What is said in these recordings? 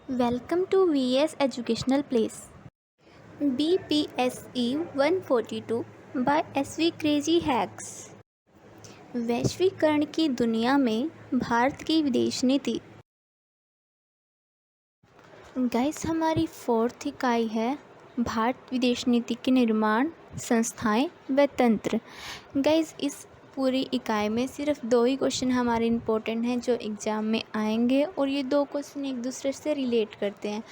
Welcome to VS Educational Place. BPSE 142 by SV Crazy Hacks. वैश्वीकरण की दुनिया में भारत की विदेश नीति। गाइस, हमारी 4th इकाई है भारत विदेश नीति के निर्माण, संस्थाएं व तंत्र। गाइस, इस पूरी इकाई में सिर्फ 2 ही क्वेश्चन हमारे इम्पोर्टेंट हैं जो एग्ज़ाम में आएंगे और ये 2 क्वेश्चन एक दूसरे से रिलेट करते हैं।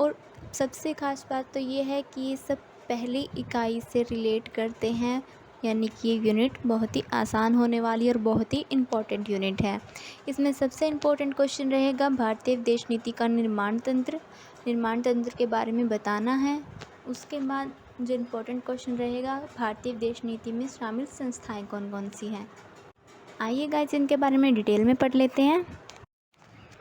और सबसे ख़ास बात तो ये है कि ये सब पहली इकाई से रिलेट करते हैं, यानी कि ये यूनिट बहुत ही आसान होने वाली और बहुत ही इम्पॉर्टेंट यूनिट है। इसमें सबसे इम्पोर्टेंट क्वेश्चन रहेगा भारतीय विदेश नीति का निर्माण तंत्र के बारे में बताना है। उसके बाद जो इम्पोर्टेंट क्वेश्चन रहेगा भारतीय विदेश नीति में शामिल संस्थाएं कौन कौन सी हैं। आइए गाइस, इनके बारे में डिटेल में पढ़ लेते हैं।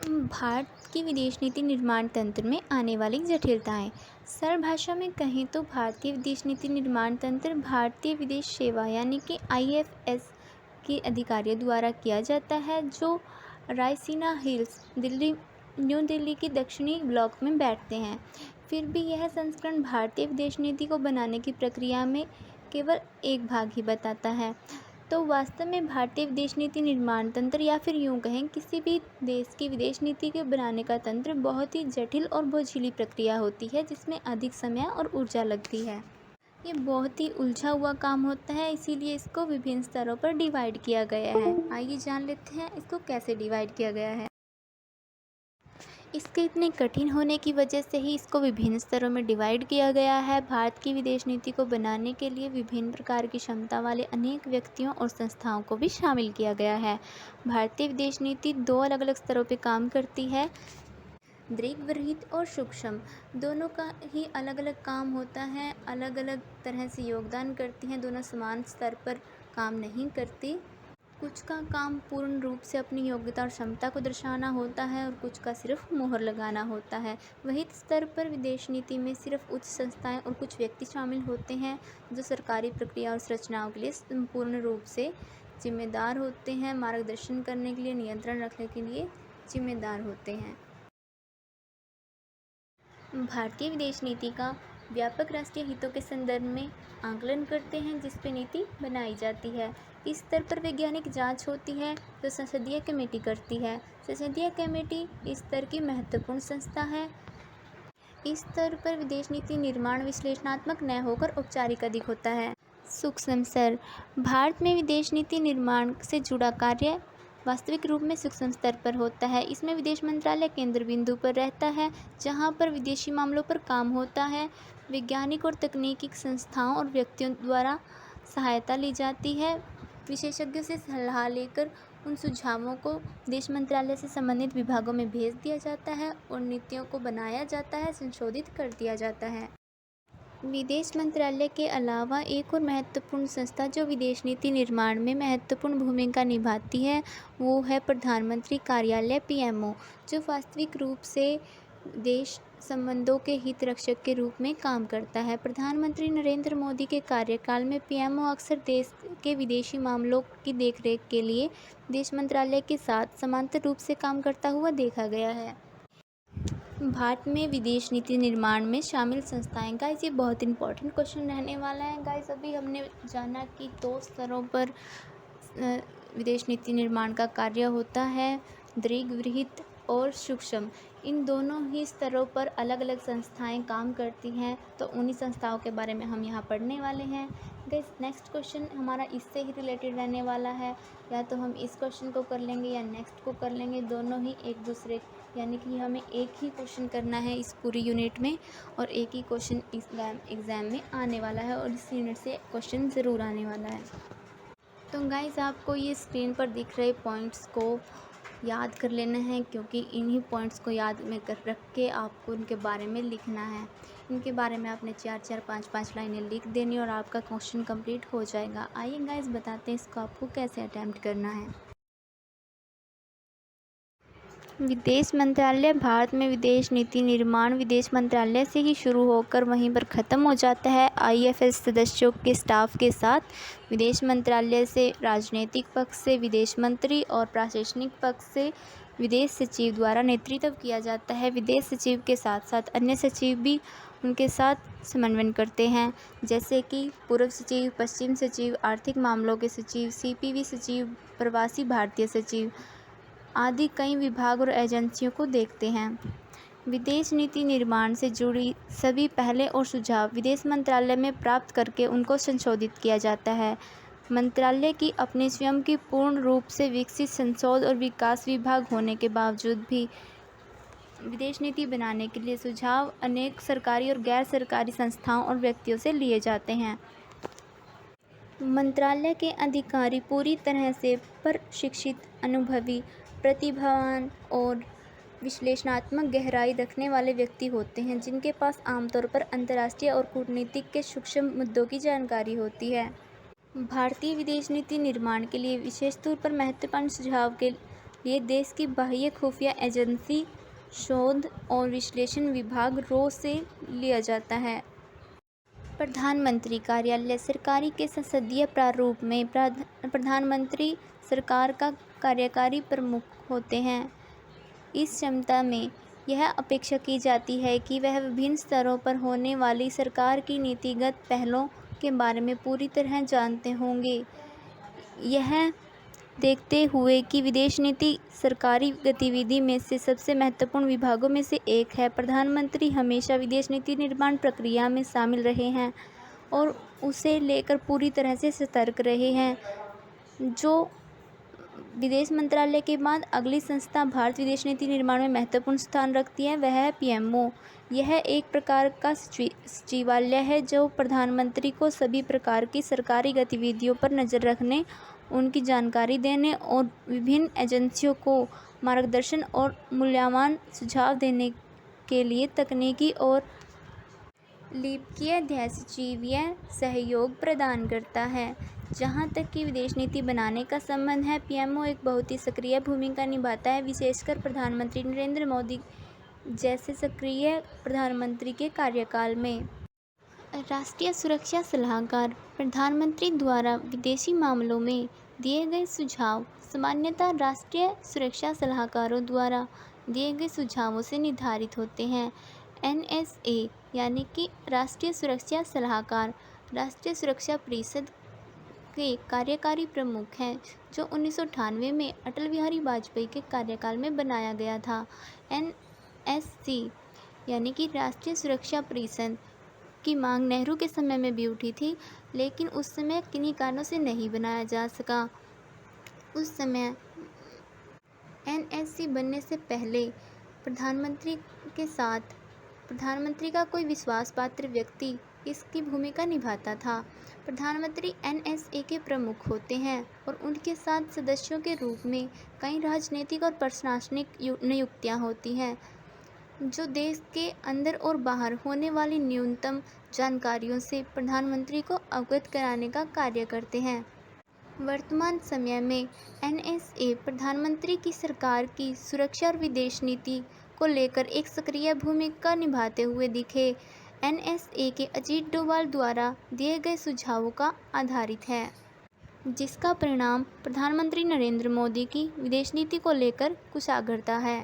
भारत की विदेश नीति निर्माण तंत्र में आने वाली जटिलताएं। सरल भाषा में कहें तो भारतीय विदेश नीति निर्माण तंत्र भारतीय विदेश सेवा यानी कि IFS के अधिकारियों द्वारा किया जाता है, जो रायसीना हिल्स न्यू दिल्ली की दक्षिणी ब्लॉक में बैठते हैं। फिर भी यह संस्करण भारतीय विदेश नीति को बनाने की प्रक्रिया में केवल एक भाग ही बताता है। तो वास्तव में भारतीय विदेश नीति निर्माण तंत्र, या फिर यूँ कहें किसी भी देश की विदेश नीति के बनाने का तंत्र, बहुत ही जटिल और बोझिली प्रक्रिया होती है जिसमें अधिक समय और ऊर्जा लगती है। ये बहुत ही उलझा हुआ काम होता है, इसीलिए इसको विभिन्न स्तरों पर डिवाइड किया गया है। आइए जान लेते हैं इसको कैसे डिवाइड किया गया है। इसके इतने कठिन होने की वजह से ही इसको विभिन्न स्तरों में डिवाइड किया गया है। भारत की विदेश नीति को बनाने के लिए विभिन्न प्रकार की क्षमता वाले अनेक व्यक्तियों और संस्थाओं को भी शामिल किया गया है। भारतीय विदेश नीति 2 अलग अलग स्तरों पर काम करती है। दीर्घवृत्त और सूक्ष्म दोनों का ही अलग अलग काम होता है, अलग अलग तरह से योगदान करती हैं, दोनों समान स्तर पर काम नहीं करती। कुछ का काम पूर्ण रूप से अपनी योग्यता और क्षमता को दर्शाना होता है और कुछ का सिर्फ मोहर लगाना होता है। वही स्तर पर विदेश नीति में सिर्फ उच्च संस्थाएं और कुछ व्यक्ति शामिल होते हैं जो सरकारी प्रक्रिया और संरचनाओं के लिए पूर्ण रूप से जिम्मेदार होते हैं, मार्गदर्शन करने के लिए, नियंत्रण रखने के लिए जिम्मेदार होते हैं। भारतीय विदेश नीति का व्यापक राष्ट्रीय हितों के संदर्भ में आकलन करते हैं जिस पर नीति बनाई जाती है। इस स्तर पर वैज्ञानिक जांच होती है जो संसदीय कमेटी करती है। संसदीय कमेटी इस स्तर की महत्वपूर्ण संस्था है। इस स्तर पर विदेश नीति निर्माण विश्लेषणात्मक न होकर औपचारिक अधिक होता है। सूक्ष्म स्तर। भारत में विदेश नीति निर्माण से जुड़ा कार्य वास्तविक रूप में सूक्ष्म स्तर पर होता है। इसमें विदेश मंत्रालय केंद्र बिंदु पर रहता है, जहां पर विदेशी मामलों पर काम होता है। वैज्ञानिक और तकनीकी संस्थाओं और व्यक्तियों द्वारा सहायता ली जाती है। विशेषज्ञों से सलाह लेकर उन सुझावों को विदेश मंत्रालय से संबंधित विभागों में भेज दिया जाता है और नीतियों को बनाया जाता है, संशोधित कर दिया जाता है। विदेश मंत्रालय के अलावा एक और महत्वपूर्ण संस्था जो विदेश नीति निर्माण में महत्वपूर्ण भूमिका निभाती है वो है प्रधानमंत्री कार्यालय PMO, जो वास्तविक रूप से देश संबंधों के हित रक्षक के रूप में काम करता है। प्रधानमंत्री नरेंद्र मोदी के कार्यकाल में PMO अक्सर देश के विदेशी मामलों की देखरेख के लिए विदेश मंत्रालय के साथ समांतर रूप से काम करता हुआ देखा गया है। भारत में विदेश नीति निर्माण में शामिल संस्थाएं। गाइस, ये बहुत इंपॉर्टेंट क्वेश्चन रहने वाला है। गाइस, अभी हमने जाना कि 2 स्तरों पर विदेश नीति निर्माण का कार्य होता है, दीर्घवृत्त और सूक्ष्म। इन दोनों ही स्तरों पर अलग अलग संस्थाएं काम करती हैं, तो उन्हीं संस्थाओं के बारे में हम यहाँ पढ़ने वाले हैं। गाइस, नेक्स्ट क्वेश्चन हमारा इससे ही रिलेटेड रहने वाला है, या तो हम इस क्वेश्चन को कर लेंगे या नेक्स्ट को कर लेंगे, दोनों ही एक दूसरे, यानी कि हमें एक ही क्वेश्चन करना है इस पूरी यूनिट में और एक ही क्वेश्चन इस एग्ज़ाम में आने वाला है और इस यूनिट से क्वेश्चन ज़रूर आने वाला है। तो गाइस, आपको ये स्क्रीन पर दिख रहे पॉइंट्स को याद कर लेना है, क्योंकि इन्हीं पॉइंट्स को याद में कर रख के आपको उनके बारे में लिखना है। इनके बारे में आपने 4-4, 5-5 लाइनें लिख देनी और आपका क्वेश्चन कंप्लीट हो जाएगा। आइए गाइस, बताते हैं इसको आपको कैसे अटैम्प्ट करना है। विदेश मंत्रालय। भारत में विदेश नीति निर्माण विदेश मंत्रालय से ही शुरू होकर वहीं पर ख़त्म हो जाता है। IFS सदस्यों के स्टाफ के साथ विदेश मंत्रालय से राजनीतिक पक्ष से विदेश मंत्री और प्रशासनिक पक्ष से विदेश सचिव द्वारा नेतृत्व किया जाता है। विदेश सचिव के साथ साथ अन्य सचिव भी उनके साथ समन्वय करते हैं, जैसे कि पूर्व सचिव, पश्चिम सचिव, आर्थिक मामलों के सचिव, सीपीवी सचिव, प्रवासी भारतीय सचिव आदि कई विभाग और एजेंसियों को देखते हैं। विदेश नीति निर्माण से जुड़ी सभी पहले और सुझाव विदेश मंत्रालय में प्राप्त करके उनको संशोधित किया जाता है। मंत्रालय की अपने स्वयं की पूर्ण रूप से विकसित संशोध और विकास विभाग होने के बावजूद भी विदेश नीति बनाने के लिए सुझाव अनेक सरकारी और गैर सरकारी संस्थाओं और व्यक्तियों से लिए जाते हैं। मंत्रालय के अधिकारी पूरी तरह से प्रशिक्षित, अनुभवी, प्रतिभावान और विश्लेषणात्मक गहराई रखने वाले व्यक्ति होते हैं, जिनके पास आमतौर पर अंतर्राष्ट्रीय और कूटनीतिक के सूक्ष्म मुद्दों की जानकारी होती है। भारतीय विदेश नीति निर्माण के लिए विशेष तौर पर महत्वपूर्ण सुझाव के लिए देश की बाह्य खुफिया एजेंसी शोध और विश्लेषण विभाग रो से लिया जाता है। प्रधानमंत्री कार्यालय सरकारी के संसदीय प्रारूप में प्रधानमंत्री सरकार का कार्यकारी प्रमुख होते हैं। इस क्षमता में यह अपेक्षा की जाती है कि वह विभिन्न स्तरों पर होने वाली सरकार की नीतिगत पहलों के बारे में पूरी तरह जानते होंगे। यह देखते हुए कि विदेश नीति सरकारी गतिविधि में से सबसे महत्वपूर्ण विभागों में से एक है, प्रधानमंत्री हमेशा विदेश नीति निर्माण प्रक्रिया में शामिल रहे हैं और उसे लेकर पूरी तरह से सतर्क रहे हैं। जो विदेश मंत्रालय के बाद अगली संस्था भारत विदेश नीति निर्माण में महत्वपूर्ण स्थान रखती है, वह है पीएमओ। यह एक प्रकार का सचिवालय है जो प्रधानमंत्री को सभी प्रकार की सरकारी गतिविधियों पर नज़र रखने, उनकी जानकारी देने और विभिन्न एजेंसियों को मार्गदर्शन और मूल्यवान सुझाव देने के लिए तकनीकी और लिपिकीय सचिवीय सहयोग प्रदान करता है। जहाँ तक कि विदेश नीति बनाने का संबंध है, पीएमओ एक बहुत ही सक्रिय भूमिका निभाता है, विशेषकर प्रधानमंत्री नरेंद्र मोदी जैसे सक्रिय प्रधानमंत्री के कार्यकाल में। राष्ट्रीय सुरक्षा सलाहकार प्रधानमंत्री द्वारा विदेशी मामलों में दिए गए सुझाव सामान्यतः राष्ट्रीय सुरक्षा सलाहकारों द्वारा दिए गए सुझावों से निर्धारित होते हैं। एनएसए यानी कि राष्ट्रीय सुरक्षा सलाहकार राष्ट्रीय सुरक्षा परिषद के कार्यकारी प्रमुख हैं, जो 1998 में अटल बिहारी वाजपेयी के कार्यकाल में बनाया गया था। एनएससी यानी कि राष्ट्रीय सुरक्षा परिषद की मांग नेहरू के समय में भी उठी थी, लेकिन उस समय किन्हीं कारणों से नहीं बनाया जा सका। उस समय एनएससी बनने से पहले प्रधानमंत्री के साथ प्रधानमंत्री का कोई विश्वास पात्र व्यक्ति इसकी भूमिका निभाता था। प्रधानमंत्री एनएसए के प्रमुख होते हैं और उनके साथ सदस्यों के रूप में कई राजनीतिक और प्रशासनिक नियुक्तियां होती हैं, जो देश के अंदर और बाहर होने वाली न्यूनतम जानकारियों से प्रधानमंत्री को अवगत कराने का कार्य करते हैं। वर्तमान समय में एनएसए प्रधानमंत्री की सरकार की सुरक्षा और विदेश नीति को लेकर एक सक्रिय भूमिका निभाते हुए दिखे। एनएसए के अजीत डोभाल द्वारा दिए गए सुझावों का आधारित है, जिसका परिणाम प्रधानमंत्री नरेंद्र मोदी की विदेश नीति को लेकर कुशाग्रता है।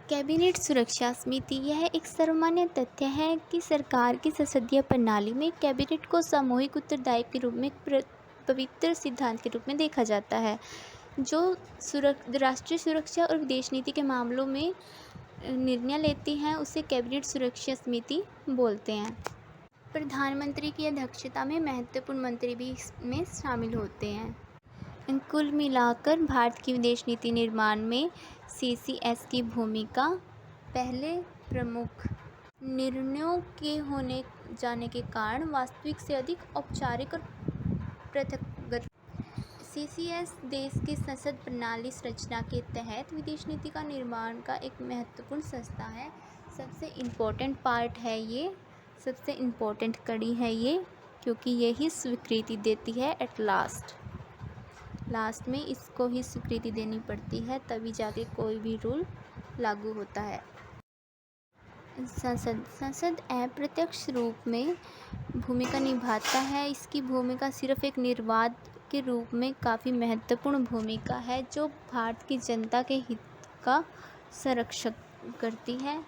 कैबिनेट सुरक्षा समिति यह एक सर्वमान्य तथ्य है कि सरकार की संसदीय प्रणाली में कैबिनेट को सामूहिक उत्तरदायित्व के रूप में पवित्र सिद्धांत के रूप में देखा जाता है, जो राष्ट्रीय सुरक्षा और विदेश नीति के मामलों में निर्णय लेती हैं। उसे कैबिनेट सुरक्षा समिति बोलते हैं। प्रधानमंत्री की अध्यक्षता में महत्वपूर्ण मंत्री भी इसमें शामिल होते हैं। कुल मिलाकर भारत की विदेश नीति निर्माण में सीसीएस की भूमिका पहले प्रमुख निर्णयों के होने जाने के कारण वास्तविक से अधिक औपचारिक और पृथकगत। सीसीएस देश की संसद प्रणाली संरचना के तहत विदेश नीति का निर्माण का एक महत्वपूर्ण संस्था है। सबसे इम्पोर्टेंट पार्ट है ये, सबसे इम्पोर्टेंट कड़ी है ये, क्योंकि यही स्वीकृति देती है एट लास्ट में इसको ही स्वीकृति देनी पड़ती है, तभी जाके कोई भी रूल लागू होता है। संसद अप्रत्यक्ष रूप में भूमिका निभाता है। इसकी भूमिका सिर्फ एक निर्वात के रूप में काफ़ी महत्वपूर्ण भूमिका है, जो भारत की जनता के हित का संरक्षण करती है।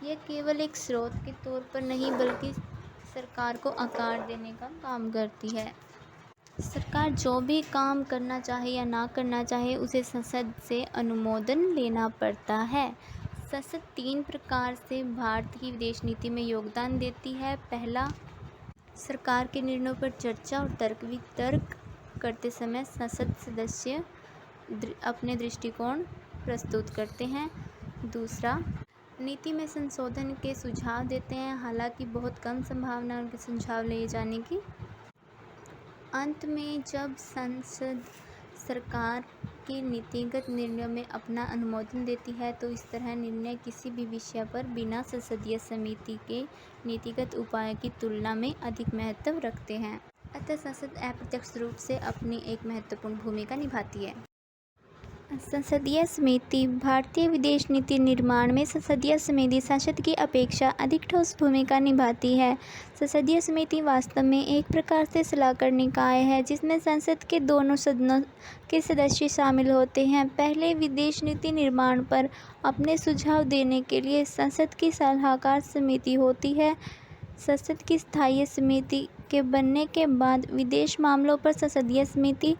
यह केवल एक स्रोत के तौर पर नहीं बल्कि सरकार को आकार देने का काम करती है। सरकार जो भी काम करना चाहे या ना करना चाहे उसे संसद से अनुमोदन लेना पड़ता है। संसद 3 प्रकार से भारत की विदेश नीति में योगदान देती है। पहला, सरकार के निर्णयों पर चर्चा और तर्क वितर्क करते समय संसद सदस्य अपने दृष्टिकोण प्रस्तुत करते हैं। दूसरा, नीति में संशोधन के सुझाव देते हैं, हालांकि बहुत कम संभावना है उनके सुझाव लिए जाने की। अंत में जब संसद सरकार के नीतिगत निर्णयों में अपना अनुमोदन देती है तो इस तरह निर्णय किसी भी विषय पर बिना संसदीय समिति के नीतिगत उपायों की तुलना में अधिक महत्व रखते हैं। अतः संसद अप्रत्यक्ष रूप से अपनी एक महत्वपूर्ण भूमिका निभाती है। संसदीय समिति भारतीय विदेश नीति निर्माण में संसदीय समिति संसद की अपेक्षा अधिक ठोस भूमिका निभाती है। संसदीय समिति वास्तव में एक प्रकार से सलाहकार निकाय है जिसमें संसद के दोनों सदनों के सदस्य शामिल होते हैं। पहले विदेश नीति निर्माण पर अपने सुझाव देने के लिए संसद की सलाहकार समिति होती है। संसद की स्थायी समिति के बनने के बाद विदेश मामलों पर संसदीय समिति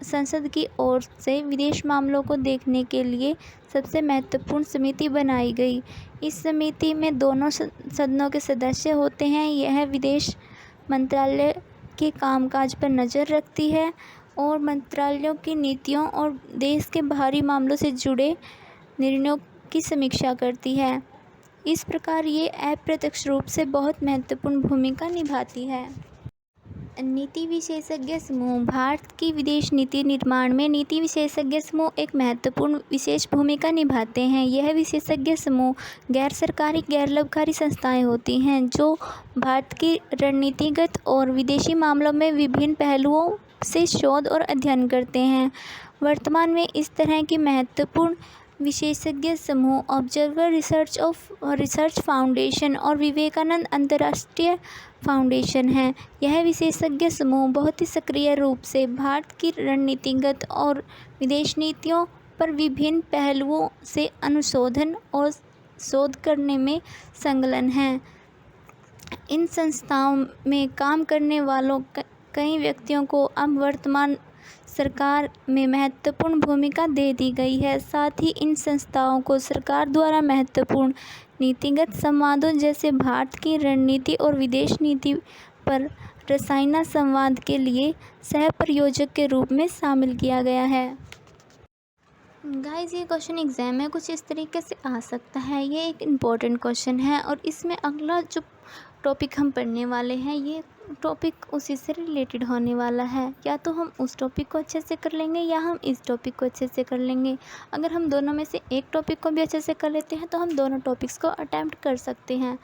संसद की ओर से विदेश मामलों को देखने के लिए सबसे महत्वपूर्ण समिति बनाई गई। इस समिति में दोनों सदनों के सदस्य होते हैं। यह विदेश मंत्रालय के कामकाज पर नज़र रखती है और मंत्रालयों की नीतियों और देश के बाहरी मामलों से जुड़े निर्णयों की समीक्षा करती है। इस प्रकार ये अप्रत्यक्ष रूप से बहुत महत्वपूर्ण भूमिका निभाती है। नीति विशेषज्ञ समूह भारत की विदेश नीति निर्माण में नीति विशेषज्ञ समूह एक महत्वपूर्ण विशेष भूमिका निभाते हैं। यह विशेषज्ञ समूह गैर सरकारी गैर लाभकारी संस्थाएं होती हैं जो भारत की रणनीतिगत और विदेशी मामलों में विभिन्न पहलुओं से शोध और अध्ययन करते हैं। वर्तमान में इस तरह की महत्वपूर्ण विशेषज्ञ समूह ऑब्जर्वर रिसर्च फाउंडेशन और विवेकानंद अंतर्राष्ट्रीय फाउंडेशन है। यह विशेषज्ञ समूह बहुत ही सक्रिय रूप से भारत की रणनीतिगत और विदेश नीतियों पर विभिन्न पहलुओं से अनुसंधान और शोध करने में संलग्न है। इन संस्थाओं में काम करने वालों कई व्यक्तियों को अब वर्तमान सरकार में महत्वपूर्ण भूमिका दे दी गई है। साथ ही इन संस्थाओं को सरकार द्वारा महत्वपूर्ण नीतिगत संवादों जैसे भारत की रणनीति और विदेश नीति पर रसायना संवाद के लिए सह प्रयोजक के रूप में शामिल किया गया है। गाइस, ये क्वेश्चन एग्जाम में कुछ इस तरीके से आ सकता है। ये एक इम्पोर्टेंट क्वेश्चन है और इसमें अगला जो टॉपिक हम पढ़ने वाले हैं ये टॉपिक उसी से रिलेटेड होने वाला है। या तो हम उस टॉपिक को अच्छे से कर लेंगे या हम इस टॉपिक को अच्छे से कर लेंगे। अगर हम दोनों में से एक टॉपिक को भी अच्छे से कर लेते हैं तो हम दोनों टॉपिक्स को अटेम्प्ट कर सकते हैं।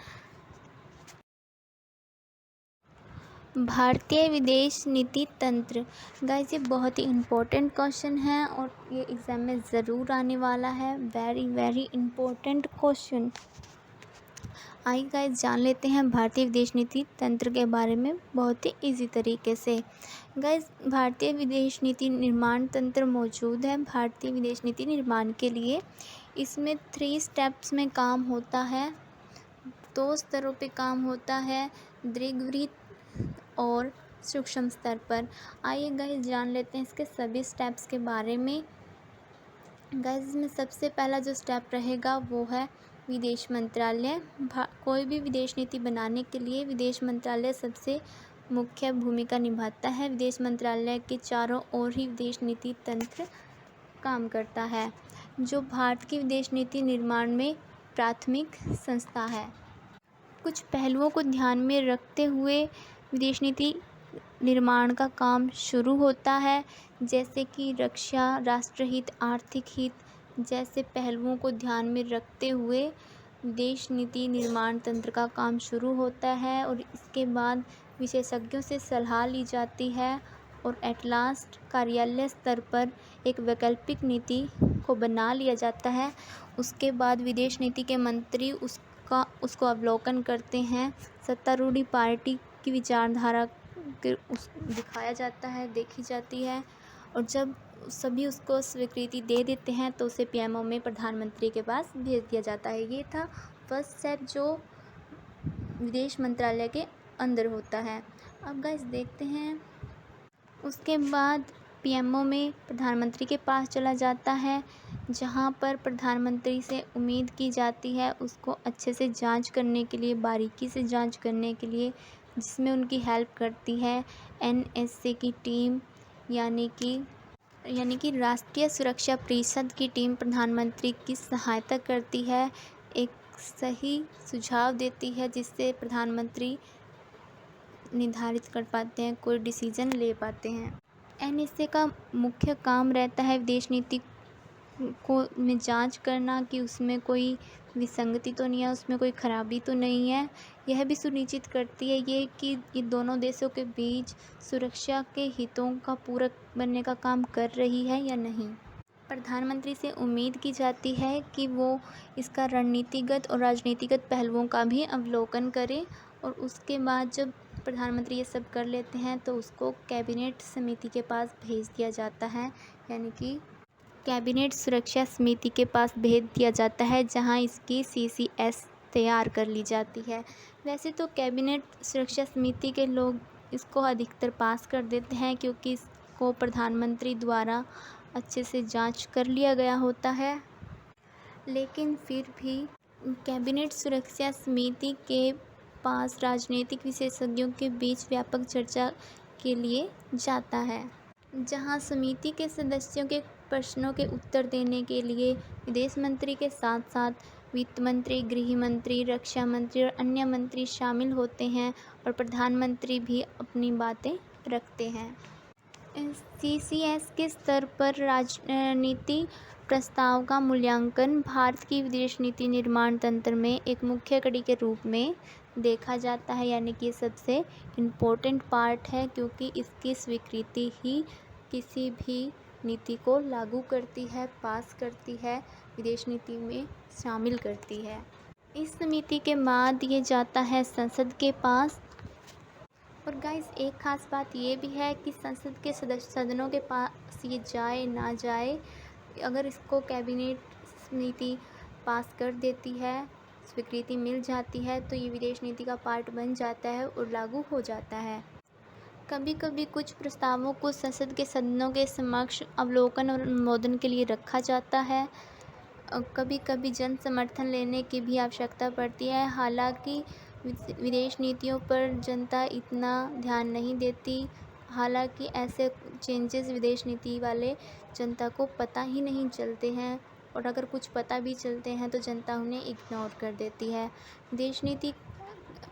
भारतीय विदेश नीति तंत्र। गाइस, ये बहुत ही इम्पोर्टेंट क्वेश्चन है और ये एग्ज़ाम में ज़रूर आने वाला है। Very very important question. आइए गाइस, जान लेते हैं भारतीय विदेश नीति तंत्र के बारे में बहुत ही इजी तरीके से। गाइस, भारतीय विदेश नीति निर्माण तंत्र मौजूद है भारतीय विदेश नीति निर्माण के लिए। इसमें 3 स्टेप्स में काम होता है, 2 स्तरों पे काम होता है, दीर्घवृत्त और सूक्ष्म स्तर पर। आइए गाइस, जान लेते हैं इसके सभी स्टेप्स के बारे में। गाइस, इसमें सबसे पहला जो स्टेप रहेगा वो है विदेश मंत्रालय। कोई भी विदेश नीति बनाने के लिए विदेश मंत्रालय सबसे मुख्य भूमिका निभाता है। विदेश मंत्रालय के चारों ओर ही विदेश नीति तंत्र काम करता है, जो भारत की विदेश नीति निर्माण में प्राथमिक संस्था है। कुछ पहलुओं को ध्यान में रखते हुए विदेश नीति निर्माण का काम शुरू होता है, जैसे कि रक्षा, राष्ट्रहित, आर्थिक हित जैसे पहलुओं को ध्यान में रखते हुए विदेश नीति निर्माण तंत्र का काम शुरू होता है और इसके बाद विशेषज्ञों से सलाह ली जाती है और एट लास्ट कार्यालय स्तर पर एक वैकल्पिक नीति को बना लिया जाता है। उसके बाद विदेश नीति के मंत्री उसको अवलोकन करते हैं। सत्तारूढ़ पार्टी की विचारधारा दिखाया जाता है, देखी जाती है और जब सभी उसको स्वीकृति दे देते हैं तो उसे पीएमओ में प्रधानमंत्री के पास भेज दिया जाता है। ये था फर्स्ट स्टेप जो विदेश मंत्रालय के अंदर होता है। अब गाइस देखते हैं उसके बाद पीएमओ में प्रधानमंत्री के पास चला जाता है, जहां पर प्रधानमंत्री से उम्मीद की जाती है उसको अच्छे से जांच करने के लिए, बारीकी से जांच करने के लिए, जिसमें उनकी हेल्प करती है एनएसए की टीम, यानी कि राष्ट्रीय सुरक्षा परिषद की टीम प्रधानमंत्री की सहायता करती है, एक सही सुझाव देती है जिससे प्रधानमंत्री निर्धारित कर पाते हैं, कोई डिसीजन ले पाते हैं। एनएसए का मुख्य काम रहता है विदेश नीति को में जांच करना कि उसमें कोई विसंगति तो नहीं है, उसमें कोई खराबी तो नहीं है। यह भी सुनिश्चित करती है ये कि ये दोनों देशों के बीच सुरक्षा के हितों का पूरक बनने का काम कर रही है या नहीं। प्रधानमंत्री से उम्मीद की जाती है कि वो इसका रणनीतिगत और राजनीतिगत पहलुओं का भी अवलोकन करे, और उसके बाद जब प्रधानमंत्री ये सब कर लेते हैं तो उसको कैबिनेट समिति के पास भेज दिया जाता है, यानी कि कैबिनेट सुरक्षा समिति के पास भेज दिया जाता है, जहां इसकी सीसीएस तैयार कर ली जाती है। वैसे तो कैबिनेट सुरक्षा समिति के लोग इसको अधिकतर पास कर देते हैं, क्योंकि इसको प्रधानमंत्री द्वारा अच्छे से जांच कर लिया गया होता है, लेकिन फिर भी कैबिनेट सुरक्षा समिति के पास राजनीतिक विशेषज्ञों के बीच व्यापक चर्चा के लिए जाता है, जहां समिति के सदस्यों के प्रश्नों के उत्तर देने के लिए विदेश मंत्री के साथ साथ वित्त मंत्री, गृह मंत्री, रक्षा मंत्री और अन्य मंत्री शामिल होते हैं, और प्रधानमंत्री भी अपनी बातें रखते हैं। सीसीएस के स्तर पर राजनीति प्रस्ताव का मूल्यांकन भारत की विदेश नीति निर्माण तंत्र में एक मुख्य कड़ी के रूप में देखा जाता है, यानी कि सबसे इम्पोर्टेंट पार्ट है, क्योंकि इसकी स्वीकृति ही किसी भी नीति को लागू करती है, पास करती है, विदेश नीति में शामिल करती है। इस समिति के बाद ये जाता है संसद के पास। और गाइस एक ख़ास बात ये भी है कि संसद के सदनों के पास ये जाए ना जाए, अगर इसको कैबिनेट नीति पास कर देती है, स्वीकृति मिल जाती है, तो ये विदेश नीति का पार्ट बन जाता है और लागू हो जाता है। कभी कभी कुछ प्रस्तावों को संसद के सदनों के समक्ष अवलोकन और अनुमोदन के लिए रखा जाता है। कभी कभी जन समर्थन लेने की भी आवश्यकता पड़ती है। हालांकि विदेश नीतियों पर जनता इतना ध्यान नहीं देती, हालांकि ऐसे चेंजेस विदेश नीति वाले जनता को पता ही नहीं चलते हैं, और अगर कुछ पता भी चलते हैं तो जनता उन्हें इग्नोर कर देती है। विदेश नीति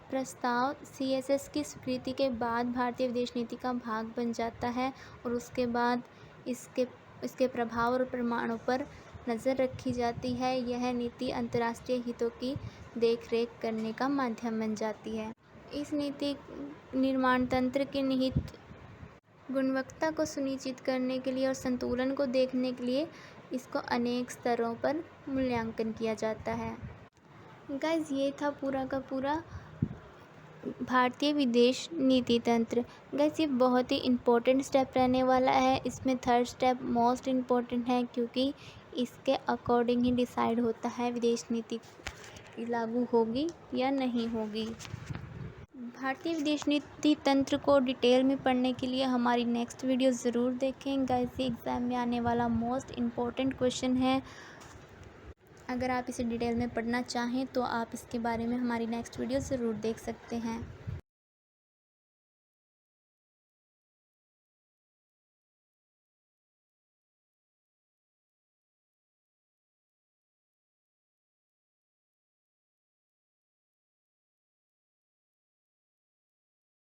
प्रस्ताव सीएसएस की स्वीकृति के बाद भारतीय विदेश नीति का भाग बन जाता है, और उसके बाद इसके प्रभाव और प्रमाणों पर नज़र रखी जाती है। यह नीति अंतर्राष्ट्रीय हितों की देखरेख करने का माध्यम बन जाती है। इस नीति निर्माण तंत्र के निहित गुणवत्ता को सुनिश्चित करने के लिए और संतुलन को देखने के लिए इसको अनेक स्तरों पर मूल्यांकन किया जाता है। गाइस ये था पूरा का पूरा भारतीय विदेश नीति तंत्र। गाइस ये बहुत ही इम्पोर्टेंट स्टेप रहने वाला है। इसमें थर्ड स्टेप मोस्ट इम्पोर्टेंट है, क्योंकि इसके अकॉर्डिंग ही डिसाइड होता है विदेश नीति लागू होगी या नहीं होगी। भारतीय विदेश नीति तंत्र को डिटेल में पढ़ने के लिए हमारी नेक्स्ट वीडियो ज़रूर देखें। गाइस ये एग्ज़ाम में आने वाला मोस्ट इम्पोर्टेंट क्वेश्चन है। अगर आप इसे डिटेल में पढ़ना चाहें तो आप इसके बारे में हमारी नेक्स्ट वीडियो ज़रूर देख सकते हैं।